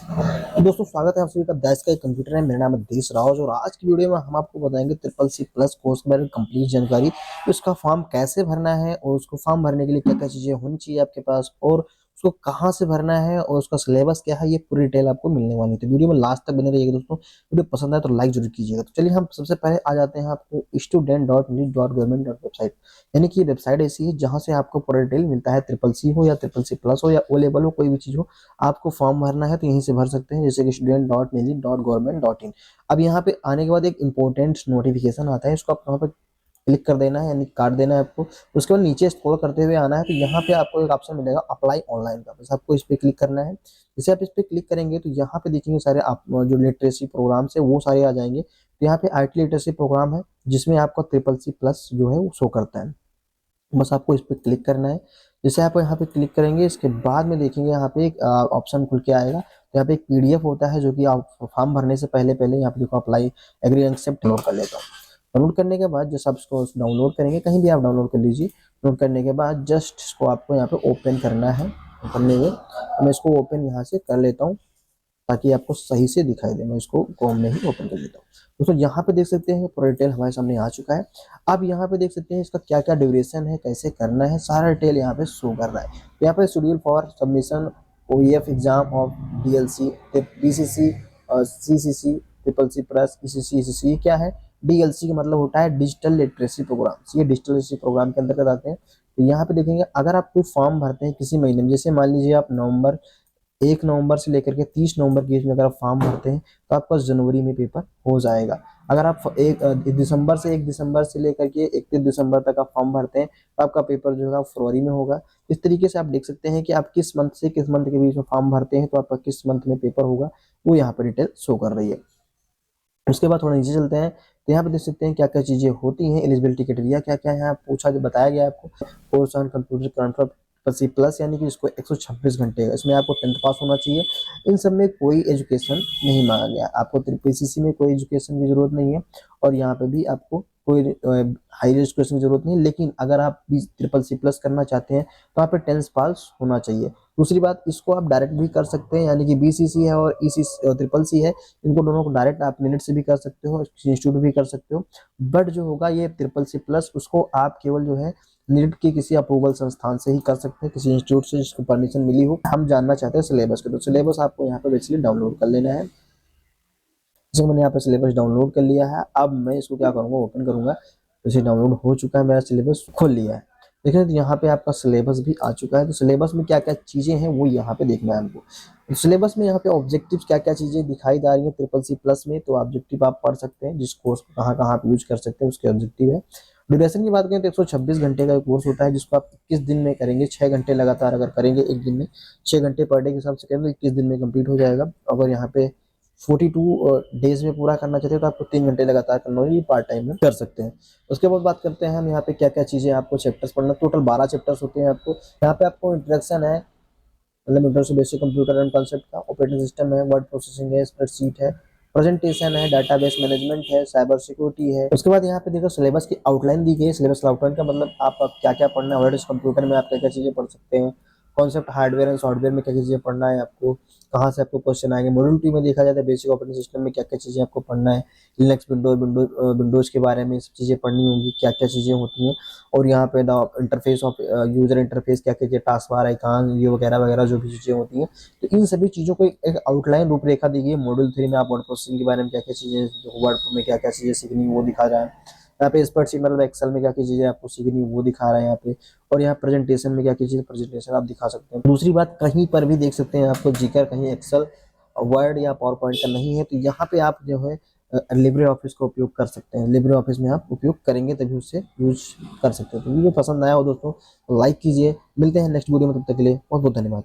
तो दोस्तों स्वागत है आप सभी का दैस का एक कंप्यूटर है। मेरा नाम है देश राज और आज की वीडियो में हम आपको बताएंगे ट्रिपल सी प्लस कोर्स के बारे में कंप्लीट जानकारी। तो इसका फॉर्म कैसे भरना है और उसको फॉर्म भरने के लिए क्या क्या चीजें होनी चाहिए आपके पास और उसको कहाँ से भरना है और उसका सिलेबस क्या है, ये पूरी डिटेल आपको मिलने वाली है। तो वीडियो में लास्ट तक बने रहिएगा दोस्तों। वीडियो पसंद आए तो लाइक जरूर कीजिएगा। तो चलिए हम सबसे पहले आ जाते हैं आपको student.neet.government.website, यानी कि वेबसाइट ऐसी है जहां से आपको पूरा डिटेल मिलता है। ट्रिपल सी हो या ट्रिपल सी प्लस हो या ओ लेवल हो, कोई भी चीज हो, आपको फॉर्म भरना है तो यहीं से भर सकते हैं, जैसे कि student.nili.government.in। अब यहाँ पे आने के बाद एक इंपॉर्टेंट नोटिफिकेशन आता है, इसको आप वहाँ पे क्लिक कर देना है, यानी काट देना है आपको। उसके बाद नीचे स्क्रॉल करते हुए आना है तो यहाँ पे आपको एक ऑप्शन मिलेगा अप्लाई ऑनलाइन का, बस आपको इस पे क्लिक करना है। जैसे आप इस पे क्लिक करेंगे तो यहाँ पे देखेंगे सारे आप जो लिटरेसी प्रोग्राम्स है वो सारे आ जाएंगे। तो यहाँ पे आईटी लिटरेसी प्रोग्राम है जिसमें आपका ट्रिपल सी प्लस जो है वो शो करता है। बस आपको इस पर क्लिक करना है। जैसे आप यहाँ पे क्लिक करेंगे इसके बाद में देखेंगे यहाँ पे एक ऑप्शन खुल के आएगा। तो यहाँ पे एक पीडीएफ होता है जो कि आप फॉर्म भरने से पहले पहले यहाँ पे देखो अप्लाई एग्री एक्सेप्ट डाउनलोड कर लेता हूँ। डाउनलोड करने के बाद जैसे आप इसको डाउनलोड करेंगे, कहीं भी आप डाउनलोड कर लीजिए। डाउनलोड करने के बाद जस्ट इसको आपको यहाँ पे ओपन करना है। करने में तो मैं इसको ओपन यहाँ से कर लेता हूँ ताकि आपको सही से दिखाई दे। मैं इसको क्रोम में ही ओपन कर लेता हूँ। दोस्तों यहाँ पे देख सकते हैं पूरा डिटेल हमारे सामने आ चुका है। अब यहाँ पे देख सकते हैं इसका क्या क्या ड्यूरेशन है, कैसे करना है, सारा डिटेल यहाँ पे शो कर रहा है। तो यहाँ पे schedule for submission OEF exam of DLC BCC CCC triple C plus ECC ECC क्या है। डीएलसी का मतलब होता है डिजिटल लिटरेसी प्रोग्राम, ये डिजिटल लिटरेसी प्रोग्राम के अंतर्गत आते हैं। तो यहाँ पे देखेंगे अगर आप कोई फॉर्म भरते हैं किसी महीने में, जैसे मान लीजिए आप नवंबर 1 नवंबर से लेकर के 30 नवंबर के बीच में अगर आप फॉर्म भरते हैं तो आपका जनवरी में पेपर हो जाएगा। अगर आप दिसंबर से लेकर के 31 दिसंबर तक आप फॉर्म भरते हैं तो आपका पेपर जो है फरवरी में होगा। इस तरीके से आप देख सकते हैं कि आप किस मंथ से किस मंथ के बीच में फॉर्म भरते हैं तो आपका किस मंथ में पेपर होगा, वो यहाँ पर डिटेल शो कर रही है। उसके बाद थोड़ा नीचे चलते हैं तो यहाँ पे देख सकते हैं क्या क्या चीजें होती हैं। एलिजिबिलिटी क्राइटेरिया क्या क्या है यहाँ पूछा जो बताया गया है आपको। Course on computer control C plus यानी कि इसको 126 घंटे का, इसमें आपको 10th पास होना चाहिए। इन सब में कोई एजुकेशन नहीं मांगा गया, आपको पीसीसी में कोई एजुकेशन की जरूरत नहीं है और यहाँ पे भी आपको कोई हाई एजुकेशन की जरूरत नहीं है। लेकिन अगर आप भी ट्रिपल सी प्लस करना चाहते हैं तो यहाँ पे 10th पास होना चाहिए। दूसरी बात, इसको आप डायरेक्ट भी कर सकते हैं, यानी कि बीसीसी है और ईसीसी और ट्रिपल सी है, इनको दोनों को डायरेक्ट आप मिनट से भी कर सकते हो, इंस्टीट्यूट भी कर सकते हो। बट जो होगा ये ट्रिपल सी प्लस उसको आप केवल जो है नीट की किसी अप्रूवल संस्थान से ही कर सकते हैं, किसी इंस्टीट्यूट से जिसको परमिशन मिली हो। हम जानना चाहते हैं सिलेबस के, तो सिलेबस आपको यहाँ पे बेसिकली डाउनलोड कर लेना है। जैसे मैंने यहाँ पे सिलेबस डाउनलोड कर लिया है, अब मैं इसको क्या करूँगा ओपन करूँगा। जैसे डाउनलोड हो चुका है, मेरा सिलेबस खोल लिया है। देखिए तो यहाँ पे आपका सिलेबस भी आ चुका है। तो सिलेबस में क्या क्या चीजें हैं वो यहाँ पे देखना है हमको। तो सिलेबस में यहाँ पे ऑब्जेक्टिव क्या क्या चीजें दिखाई जा रही है ट्रिपल सी प्लस में, तो ऑब्जेक्टिव आप पढ़ सकते हैं जिस कोर्स को कहाँ कहाँ आप यूज कर सकते हैं उसके ऑब्जेक्टिव है। ड्यूरेशन की बात करें तो 126 घंटे का कोर्स होता है जिसको आप 21 दिन में करेंगे। 6 घंटे लगातार अगर करेंगे एक दिन में, 6 घंटे पर डे के हिसाब से करें तो 21 दिन में कंप्लीट हो जाएगा। अगर यहाँ पे 42 डेज में पूरा करना चाहते हो तो आपको 3 घंटे लगातार करना होगा, ये पार्ट टाइम में कर सकते हैं। उसके बाद बात करते हैं हम यहाँ पे क्या क्या चीजें आपको चैप्टर्स पढ़ना। टोटल 12 चैप्टर्स होते हैं आपको। यहाँ पे आपको इंट्रोडक्शन है, मतलब introduction basic computer and concept का, ऑपरेटिंग सिस्टम है, वर्ड प्रोसेसिंग है, स्प्रेडशीट है, प्रेजेंटेशन है, डाटाबेस मैनेजमेंट है, साइबर सिक्योरिटी है। उसके बाद यहाँ पे देखो सिलेबस की आउटलाइन दी गई है। सिलेबस आउटलाइन का मतलब आप क्या क्या पढ़ना है, वर्ड कंप्यूटर में आप क्या क्या चीजें पढ़ सकते हैं, कॉन्सेप्ट हार्डवेयर एंड सॉफ्टवेयर में क्या क्या चीजें पढ़ना है आपको, कहाँ से आपको क्वेश्चन आएंगे। मॉड्यूल 2 में देखा जाता है बेसिक ऑपरेटिंग सिस्टम में क्या क्या चीजें आपको पढ़ना है, लिनक्स विंडोज के बारे में सब चीजें पढ़नी होंगी, क्या क्या चीजें होती हैं। और यहाँ पे इंटरफेस ऑफ यूजर इंटरफेस क्या क्या टास्क बार आइकन ये वगैरह वगैरह जो भी चीजें होती हैं, तो इन सभी चीजों को एक आउटलाइन रूपरेखा दी गई है। मॉड्यूल 3 में आप वर्ड प्रोसेसिंग के बारे में क्या क्या चीजें, वर्ड में क्या क्या चीजें सीखनी वो दिखा रहा है। यहाँ पे स्प्रेडशीट मतलब एक्सेल में क्या क्या चीजें आपको सीखनी वो दिखा रहा है यहाँ पे। और यहाँ प्रेजेंटेशन में क्या क्या चीजें प्रेजेंटेशन आप दिखा सकते हैं। दूसरी बात, कहीं पर भी देख सकते हैं आपको जिक्र कहीं एक्सेल वर्ड या पावर पॉइंट का नहीं है, तो यहाँ पे आप जो है लिब्रे ऑफिस का उपयोग कर सकते हैं। लिब्रे ऑफिस में आप उपयोग करेंगे तभी उससे यूज कर सकते हैं। तो वीडियो पसंद आया हो दोस्तों तो लाइक कीजिए। मिलते हैं नेक्स्ट वीडियो में, तब तक के लिए बहुत बहुत धन्यवाद।